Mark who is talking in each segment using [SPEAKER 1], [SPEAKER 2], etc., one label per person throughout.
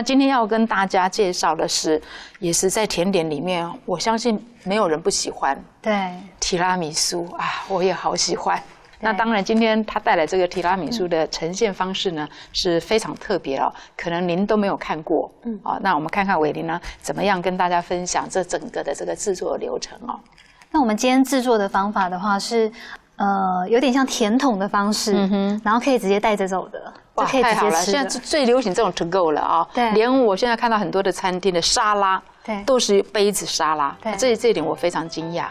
[SPEAKER 1] 今天要跟大家介绍的是，也是在甜点里面，我相信没有人不喜欢。
[SPEAKER 2] 对，
[SPEAKER 1] 提拉米苏啊，我也好喜欢。那当然，今天他带来这个提拉米苏的呈现方式呢，是非常特别哦，可能您都没有看过。那我们看看伟玲呢，怎么样跟大家分享这整个的这个制作流程哦。
[SPEAKER 2] 那我们今天制作的方法的话是，有点像甜筒的方式，然后可以直接带着走的。
[SPEAKER 1] 哇，
[SPEAKER 2] 就可以直接吃的。
[SPEAKER 1] 太好了！现在最流行这种 to go 了啊，
[SPEAKER 2] 对，
[SPEAKER 1] 连我现在看到很多的餐厅的沙拉，
[SPEAKER 2] 对，
[SPEAKER 1] 都是杯子沙拉，
[SPEAKER 2] 对，
[SPEAKER 1] 这一点我非常惊讶。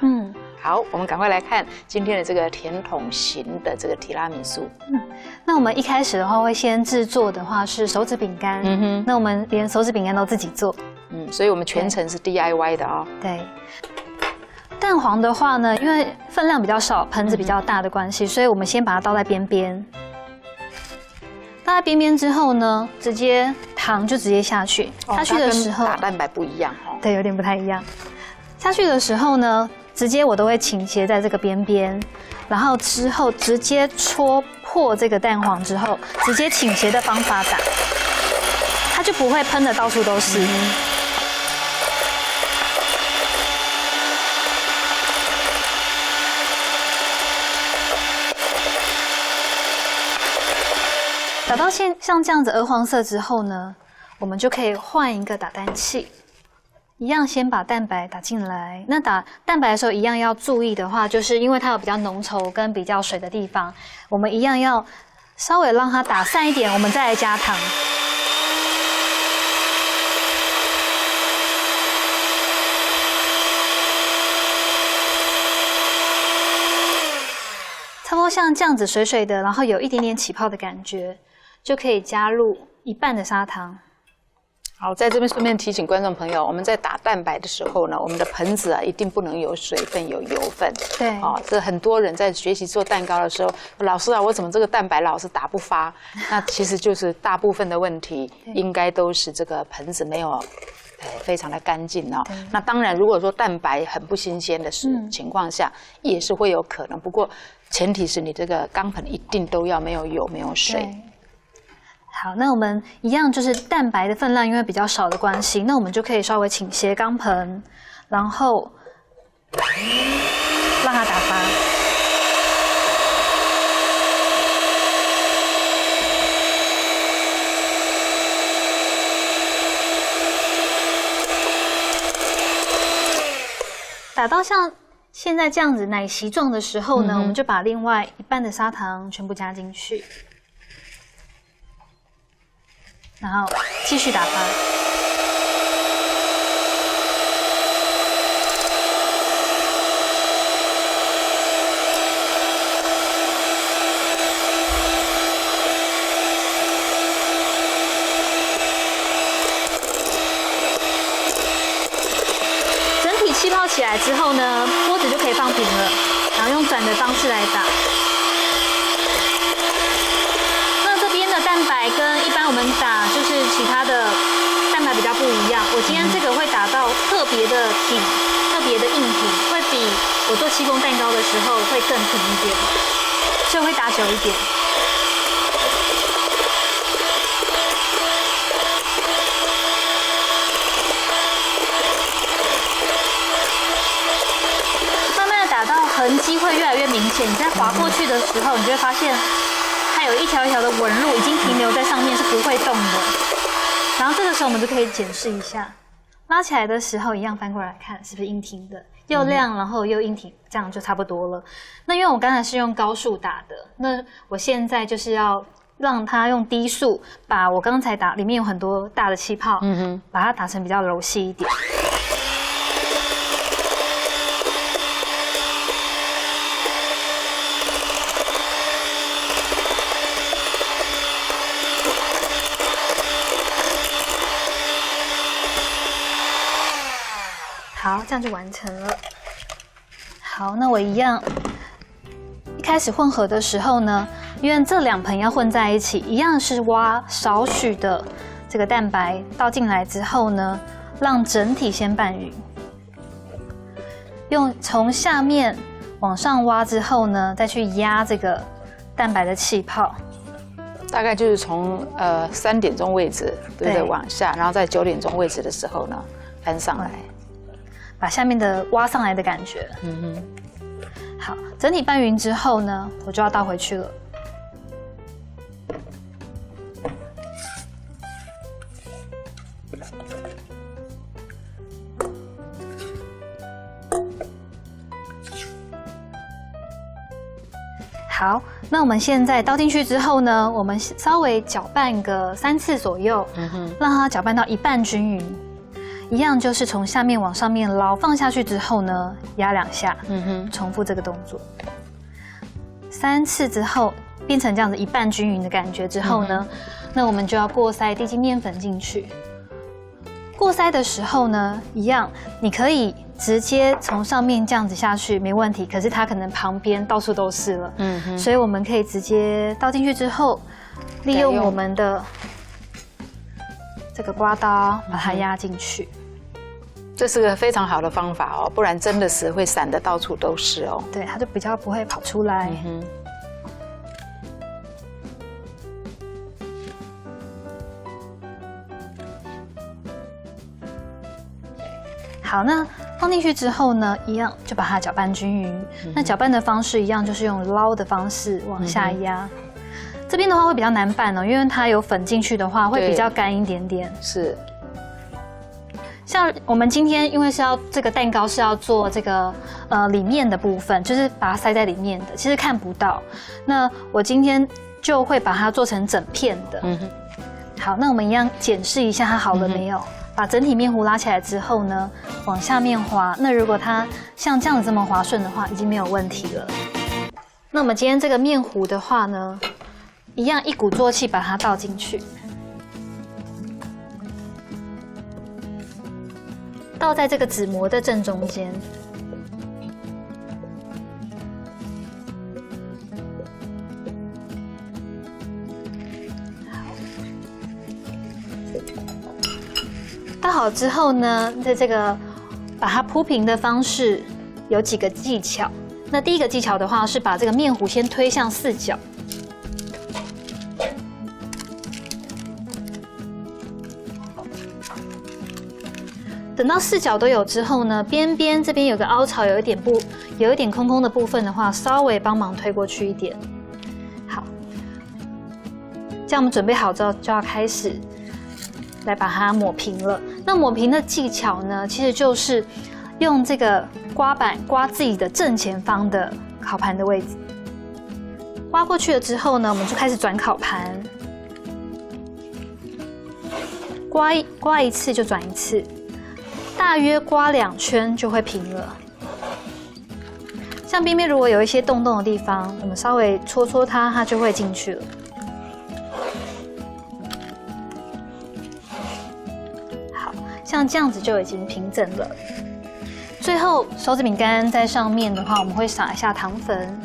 [SPEAKER 1] 好，我们赶快来看今天的这个甜筒型的这个提拉米苏。
[SPEAKER 2] 那我们一开始的话会先制作的话是手指饼干，那我们连手指饼干都自己做，
[SPEAKER 1] 所以我们全程是 DIY 的哦。
[SPEAKER 2] 对。蛋黄的话呢，因为分量比较少，盆子比较大的关系，所以我们先把它倒在边边。倒在边边之后呢，糖就直接下去。下去的时候，
[SPEAKER 1] 打蛋白不一样哦。
[SPEAKER 2] 对，有点不太一样。下去的时候呢，直接我都会倾斜在这个边边，然后之后直接戳破这个蛋黄之后，直接倾斜的方法打，它就不会喷得到处都是。打到像这样子鹅黄色之后呢，我们就可以换一个打蛋器，一样先把蛋白打进来。那打蛋白的时候，一样要注意的话，就是因为它有比较浓稠跟比较水的地方，我们一样要稍微让它打散一点，我们再来加糖。差不多像这样子水水的，然后有一点点起泡的感觉。就可以加入1半的砂糖。
[SPEAKER 1] 好，在这边顺便提醒观众朋友，我们在打蛋白的时候呢，我们的盆子啊一定不能有水分、有油分。
[SPEAKER 2] 对。
[SPEAKER 1] 这很多人在学习做蛋糕的时候，老师啊，我怎么这个蛋白老是打不发？那其实就是大部分的问题，应该都是这个盆子没有。非常的干净哦。那当然，如果说蛋白很不新鲜的情况下，也是会有可能。不过前提是你这个钢盆一定都要没有油、没有水。
[SPEAKER 2] 好，那我们一样就是蛋白的分量，因为比较少的关系，那我们就可以稍微倾斜钢盆，然后让它打发。打到像现在这样子奶昔状的时候呢，我们就把另外1半的砂糖全部加进去。然后继续打发。整体气泡起来之后呢，锅子就可以放平了，然后用转的方式来打。蛋白跟一般我们打就是其他的蛋白比较不一样，我今天这个会打到特别的挺、特别的硬挺，会比我做戚风蛋糕的时候会更挺一点，所以会打久一点。慢慢的打到痕迹会越来越明显，你在滑过去的时候，你就会发现。有一条一条的纹路已经停留在上面，是不会动的。然后这个时候我们就可以检视一下，拉起来的时候一样翻过来看是不是硬挺的，又亮然后又硬挺，这样就差不多了。那因为我刚才是用高速打的，那我现在就是要让它用低速，把我刚才打里面有很多大的气泡，把它打成比较柔细一点。好，这样就完成了。好，那我一样，一开始混合的时候呢，因为这2盆要混在一起，一样是挖少许的这个蛋白倒进来之后呢，让整体先拌匀。用从下面往上挖之后呢，再去压这个蛋白的气泡。
[SPEAKER 1] 大概就是从3点钟位置，对不对？往下，然后在9点钟位置的时候呢，翻上来，
[SPEAKER 2] 把下面的挖上来的感觉。好，整体拌匀之后呢，我就要倒回去了。好，那我们现在倒进去之后呢，我们稍微搅拌个3次左右，让它搅拌到一半均匀。一样就是从下面往上面捞，放下去之后呢，压2下，重复这个动作。3次之后变成这样子一半均匀的感觉之后呢，那我们就要过筛低筋面粉进去。过筛的时候呢，一样你可以直接从上面这样子下去没问题，可是它可能旁边到处都是了，所以我们可以直接倒进去之后，利用我们的这个刮刀把它压进去。
[SPEAKER 1] 这是个非常好的方法哦，不然真的是会散得到处都是哦。
[SPEAKER 2] 对，它就比较不会跑出来。好，那放进去之后呢，一样就把它搅拌均匀。那搅拌的方式一样，就是用捞的方式往下压。这边的话会比较难拌哦，因为它有粉进去的话会比较干一点点。
[SPEAKER 1] 是。
[SPEAKER 2] 像我们今天因为是要这个蛋糕是要做这个里面的部分，就是把它塞在里面的，其实看不到。那我今天就会把它做成整片的。好，那我们一样检视一下它好了没有。把整体面糊拉起来之后呢，往下面滑。那如果它像这样子这么滑顺的话，已经没有问题了。那我们今天这个面糊的话呢，一样一鼓作气把它倒进去，倒在这个纸模的正中间。倒好之后呢，在这个把它铺平的方式有几个技巧。那第一个技巧的话是把这个面糊先推向4角，等到4角都有之后呢，边边这边有个凹槽，有一点空空的部分的话，稍微帮忙推过去一点。好，这样我们准备好之后就要开始来把它抹平了。那抹平的技巧呢，其实就是用这个刮板刮自己的正前方的烤盘的位置。刮过去了之后呢，我们就开始转烤盘，刮一次就转一次，大约刮2圈就会平了。像边边如果有一些洞洞的地方，我们稍微搓搓它，它就会进去了。像这样子就已经平整了。最后手指饼干在上面的话，我们会撒一下糖粉。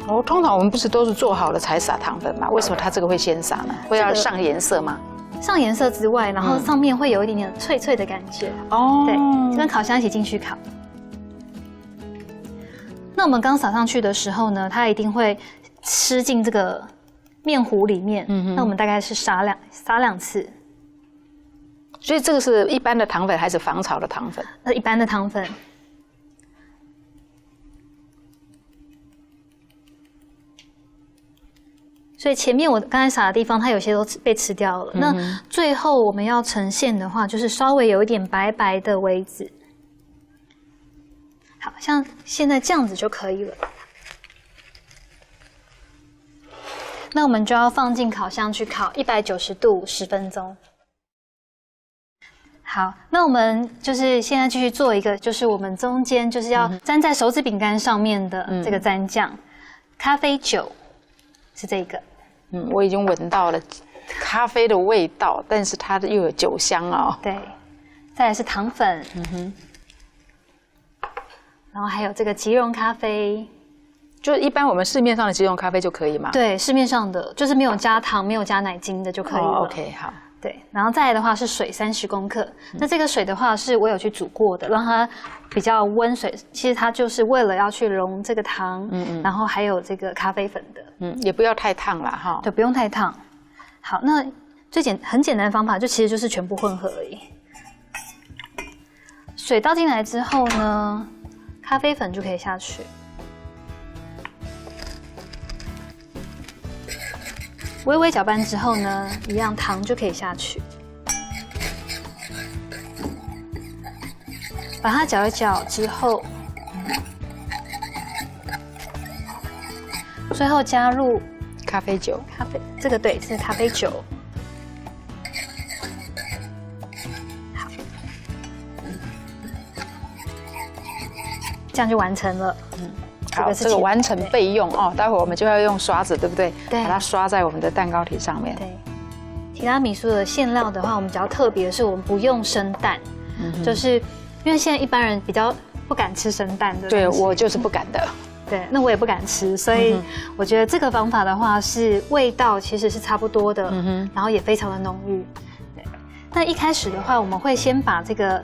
[SPEAKER 1] 哦，通常我们不是都是做好了才撒糖粉吗？为什么它这个会先撒呢？会要上颜色吗？
[SPEAKER 2] 上颜色之外，然后上面会有一点点脆脆的感觉。
[SPEAKER 1] 哦，
[SPEAKER 2] 对，就跟烤箱一起进去烤。那我们刚撒上去的时候呢，它一定会吃进这个面糊里面。那我们大概是撒两次。
[SPEAKER 1] 所以这个是一般的糖粉还是防潮的糖粉？
[SPEAKER 2] 一般的糖粉。所以前面我刚才撒的地方，它有些都被吃掉了。那最后我们要呈现的话，就是稍微有一点白白的为止。好像现在这样子就可以了。那我们就要放进烤箱去烤190度10分钟。好，那我们就是现在继续做一个，就是我们中间就是要沾在手指饼干上面的这个蘸酱，咖啡酒是这个。
[SPEAKER 1] 我已经闻到了咖啡的味道，但是它又有酒香哦。
[SPEAKER 2] 对，再来是糖粉，然后还有这个即溶咖啡，
[SPEAKER 1] 就一般我们市面上的即溶咖啡就可以吗？
[SPEAKER 2] 对，市面上的就是没有加糖、没有加奶精的就可以了。
[SPEAKER 1] OK， 好。
[SPEAKER 2] 对，然后再来的话是水30公克。那这个水的话是我有去煮过的，让它比较温水。其实它就是为了要去溶这个糖，然后还有这个咖啡粉的。
[SPEAKER 1] 也不要太烫了哈。
[SPEAKER 2] 对，不用太烫。好，那很简单的方法，其实就是全部混合而已。水倒进来之后呢，咖啡粉就可以下去。微微搅拌之后呢，一样糖就可以下去，把它搅一搅之后，最后加入
[SPEAKER 1] 咖啡酒，
[SPEAKER 2] 这个对，是咖啡酒。好，这样就完成了。
[SPEAKER 1] 好，这个完成备用哦。待会我们就要用刷子，对不对？
[SPEAKER 2] 对，
[SPEAKER 1] 把它刷在我们的蛋糕体上面。
[SPEAKER 2] 对，提拉米苏的馅料的话，我们比较特别的是，我们不用生蛋，就是因为现在一般人比较不敢吃生蛋的。
[SPEAKER 1] 对，我就是不敢的。
[SPEAKER 2] 对，那我也不敢吃，所以我觉得这个方法的话，是味道其实是差不多的，然后也非常的浓郁。对，那一开始的话，我们会先把这个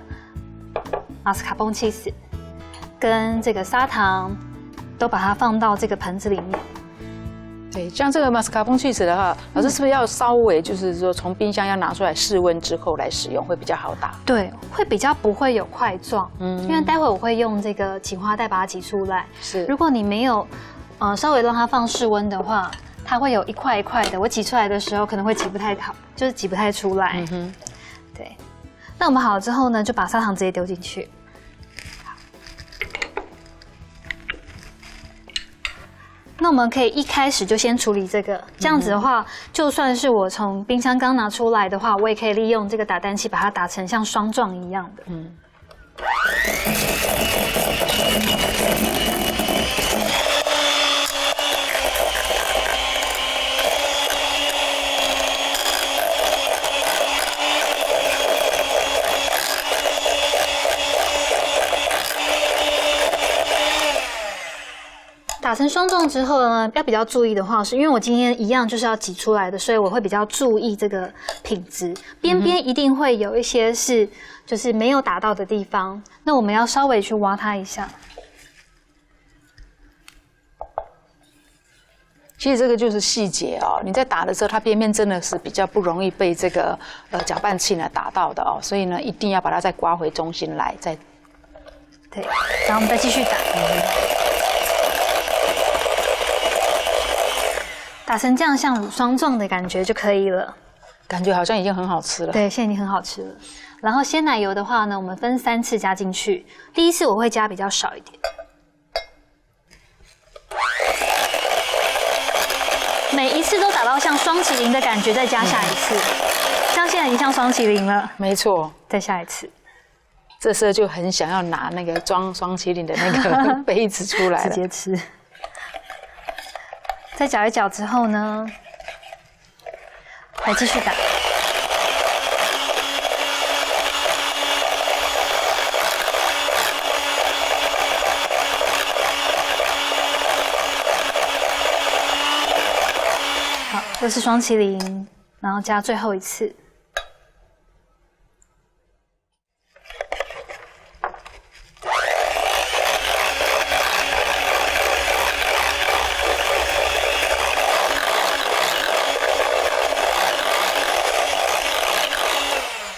[SPEAKER 2] 马斯卡彭cheese跟这个砂糖都把它放到这个盆子里面。
[SPEAKER 1] 对，像这个马斯卡彭cheese的话，老师是不是要稍微就是说从冰箱要拿出来室温之后来使用，会比较好打？
[SPEAKER 2] 对，会比较不会有块状。因为待会我会用这个挤花袋把它挤出来。
[SPEAKER 1] 是，
[SPEAKER 2] 如果你没有稍微让它放室温的话，它会有一块一块的。我挤出来的时候可能会挤不太好，就是挤不太出来。对。那我们好了之后呢，就把砂糖直接丢进去。那我们可以一开始就先处理这个，这样子的话，就算是我从冰箱刚拿出来的话，我也可以利用这个打蛋器把它打成像霜状一样的。打成霜状之后呢，要比较注意的话，是因为我今天一样就是要挤出来的，所以我会比较注意这个品质。边边一定会有一些是就是没有打到的地方，那我们要稍微去挖它一下。
[SPEAKER 1] 其实这个就是细节哦，你在打的时候，它边边真的是比较不容易被这个搅拌器呢打到的哦，所以呢一定要把它再刮回中心来，再
[SPEAKER 2] 对，然后我们再继续打。打成这样像乳霜状的感觉就可以了，
[SPEAKER 1] 感觉好像已经很好吃了。
[SPEAKER 2] 对，现在已经很好吃了。然后鲜奶油的话呢，我们分3次加进去。第一次我会加比较少一点，每一次都打到像双麒麟的感觉，再加下一次。像现在已经像双麒麟了，
[SPEAKER 1] 没错。
[SPEAKER 2] 再下一次，
[SPEAKER 1] 这时候就很想要拿那个装双麒麟的那个杯子出来了，
[SPEAKER 2] 直接吃。再搅一搅之后呢，来继续打。好，这是双麒麟，然后加最后一次。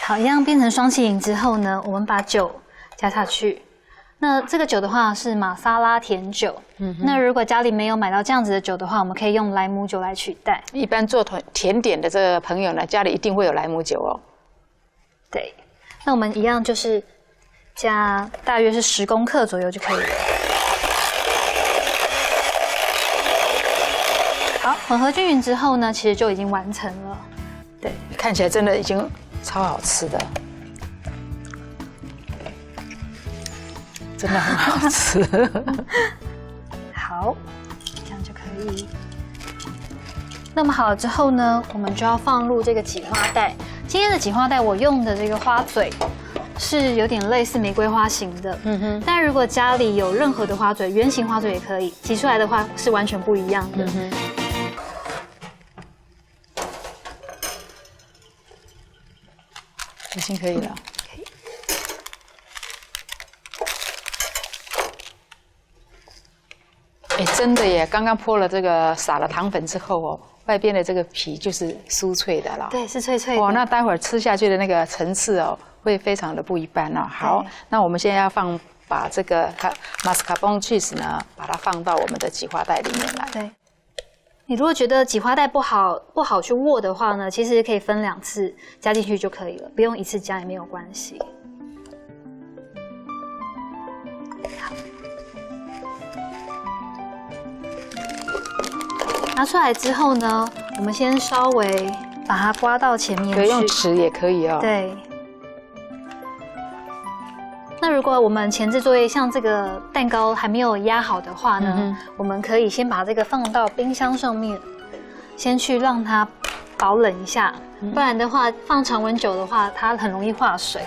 [SPEAKER 2] 好，一样变成双麒麟之后呢，我们把酒加下去。那这个酒的话是玛莎拉甜酒。那如果家里没有买到这样子的酒的话，我们可以用莱姆酒来取代。
[SPEAKER 1] 一般做甜点的这个朋友呢，家里一定会有莱姆酒哦。
[SPEAKER 2] 对，那我们一样就是加大约是10公克左右就可以了。好，混合均匀之后呢，其实就已经完成了。对，
[SPEAKER 1] 看起来真的已经超好吃的，真的很好吃。
[SPEAKER 2] 好，这样就可以。那么好了之后呢，我们就要放入这个挤花袋。今天的挤花袋我用的这个花嘴是有点类似玫瑰花型的，但如果家里有任何的花嘴，圆形花嘴也可以，挤出来的话是完全不一样的。
[SPEAKER 1] 已经可以了。
[SPEAKER 2] 可以。
[SPEAKER 1] 哎，真的耶！刚刚泼了这个撒了糖粉之后哦，外边的这个皮就是酥脆的了。
[SPEAKER 2] 对，是脆脆的。
[SPEAKER 1] 哦，那待会儿吃下去的那个层次哦，会非常的不一般哦。好，那我们现在要把这个mascarpone cheese 呢，把它放到我们的挤花袋里面来。
[SPEAKER 2] 对。你如果觉得挤花袋不好去握的话呢，其实可以分2次加进去就可以了，不用一次加也没有关系。好，拿出来之后呢，我们先稍微把它刮到前面去，
[SPEAKER 1] 对，用尺也可以哦。
[SPEAKER 2] 对。那如果我们前置作业像这个蛋糕还没有压好的话呢，我们可以先把这个放到冰箱上面，先去让它保冷一下，不然的话放常温久的话，它很容易化水。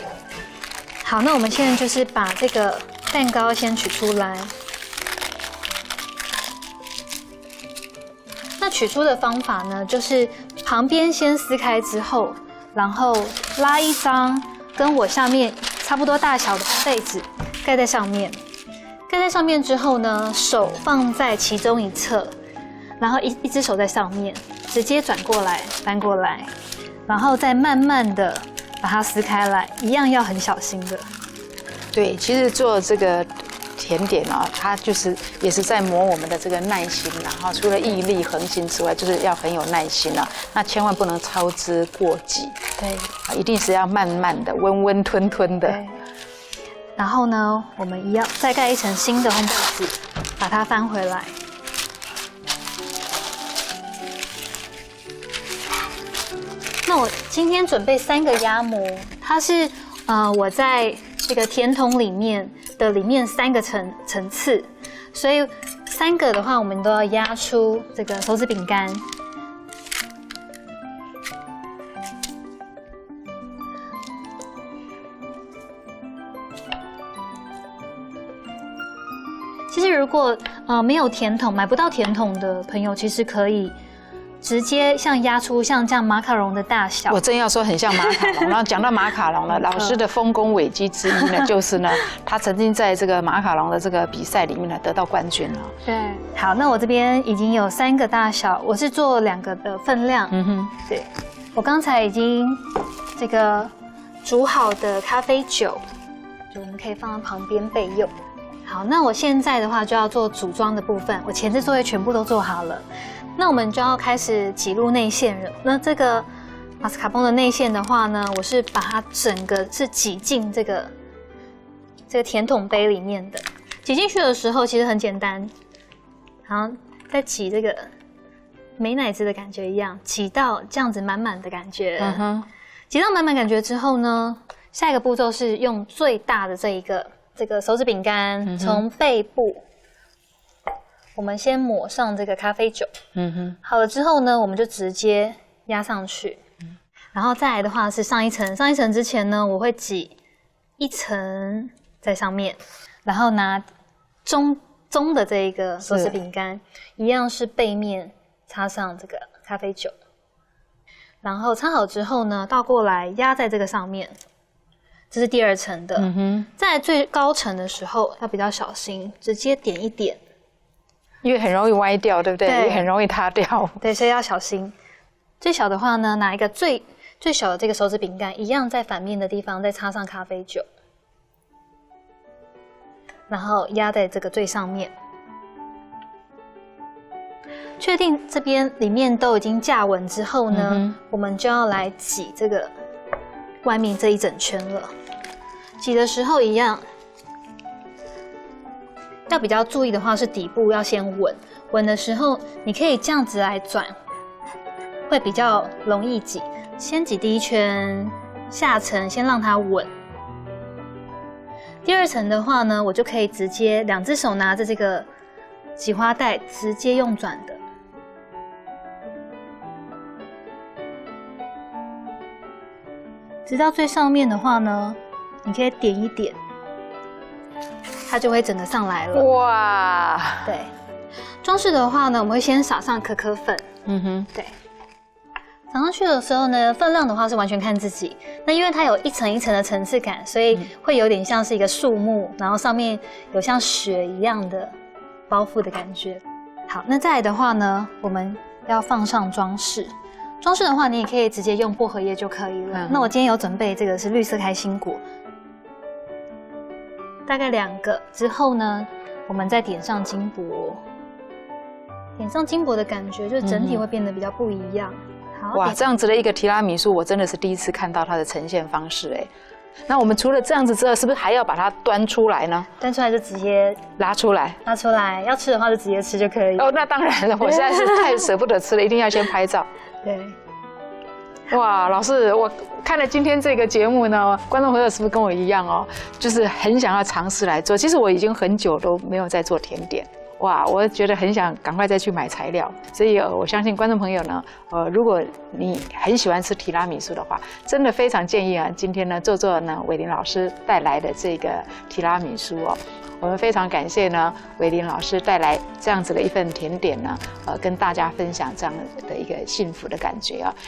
[SPEAKER 2] 好，那我们现在就是把这个蛋糕先取出来。那取出的方法呢，就是旁边先撕开之后，然后拉一张跟我下面差不多大小的被子盖在上面，盖在上面之后呢，手放在其中一侧，然后一只手在上面，直接转过来翻过来，然后再慢慢的把它撕开来，一样要很小心的。
[SPEAKER 1] 对，其实做这个甜点啊，它也是在磨我们的这个耐心啦。哈，除了毅力、恒心之外，就是要很有耐心啊。那千万不能操之过急。
[SPEAKER 2] 对，
[SPEAKER 1] 一定是要慢慢的、温温吞吞的。
[SPEAKER 2] 对。然后呢，我们一样再盖一层新的烘焙纸，把它翻回来。那我今天准备3个压模，它是我在这个甜筒里面3个层次，所以3个的话，我们都要压出这个手指饼干。其实如果没有甜筒，买不到甜筒的朋友，其实可以直接压出像这样马卡龙的大小。
[SPEAKER 1] 我正要说很像马卡龙，然后讲到马卡龙了，老师的丰功伟绩之一呢，就是呢，他曾经在这个马卡龙的这个比赛里面呢得到冠军了。
[SPEAKER 2] 对，好，那我这边已经有3个大小，我是做2个的分量。对，我刚才已经这个煮好的咖啡酒，就我们可以放在旁边备用。好，那我现在的话就要做组装的部分，我前置作业全部都做好了，那我们就要开始挤入内馅了。那这个马斯卡彭的内馅的话呢，我是把它整个是挤进这个甜筒杯里面的。挤进去的时候其实很简单，好，在挤这个美乃滋的感觉一样，挤到这样子满满的感觉。挤到满满感觉之后呢，下一个步骤是用最大的这个手指饼干，从背部，我们先抹上这个咖啡酒。好了之后呢，我们就直接压上去。然后再来的话是上一层，上一层之前呢，我会挤1层在上面，然后拿中的这一个手指饼干，一样是背面插上这个咖啡酒，然后插好之后呢，倒过来压在这个上面。这是第2层的，在最高层的时候要比较小心，直接点一点，
[SPEAKER 1] 因为很容易歪掉，对不对？也很容易塌掉。
[SPEAKER 2] 对，所以要小心。最小的话呢，拿一个最小的这个手指饼干，一样在反面的地方再插上咖啡酒，然后压在这个最上面。确定这边里面都已经架稳之后呢，我们就要来挤这个外面这一整圈了。挤的时候一样，要比较注意的话是底部要先稳，稳的时候你可以这样子来转，会比较容易挤。先挤第1圈，下层先让它稳。第2层的话呢，我就可以直接2只手拿着这个挤花袋，直接用转的。直到最上面的话呢，你可以点一点，它就会整个上来了。
[SPEAKER 1] 哇！
[SPEAKER 2] 对，装饰的话呢，我们会先撒上可可粉。对，撒上去的时候呢，分量的话是完全看自己。那因为它有一层一层的层次感，所以会有点像是一个树木，然后上面有像雪一样的包覆的感觉。好，那再来的话呢，我们要放上装饰。装饰的话，你也可以直接用薄荷叶就可以了。那我今天有准备这个是绿色开心果，大概2个之后呢，我们再点上金箔。点上金箔的感觉，就整体会变得比较不一样。好，
[SPEAKER 1] 哇，这样子的一个提拉米苏，我真的是第一次看到它的呈现方式哎。那我们除了这样子之外，是不是还要把它端出来呢？
[SPEAKER 2] 端出来就直接
[SPEAKER 1] 拉出来，
[SPEAKER 2] 拉出来。要吃的话就直接吃就可以。
[SPEAKER 1] 哦，那当然了，我实在是太舍不得吃了，一定要先拍照。
[SPEAKER 2] 对。
[SPEAKER 1] 哇，老师，我看了今天这个节目呢，观众朋友是不是跟我一样哦？就是很想要尝试来做。其实我已经很久都没有在做甜点。哇，我觉得很想赶快再去买材料，所以我相信观众朋友呢，如果你很喜欢吃提拉米苏的话，真的非常建议啊，今天呢做呢伟林老师带来的这个提拉米苏哦。我们非常感谢呢伟林老师带来这样子的一份甜点呢，跟大家分享这样的一个幸福的感觉啊，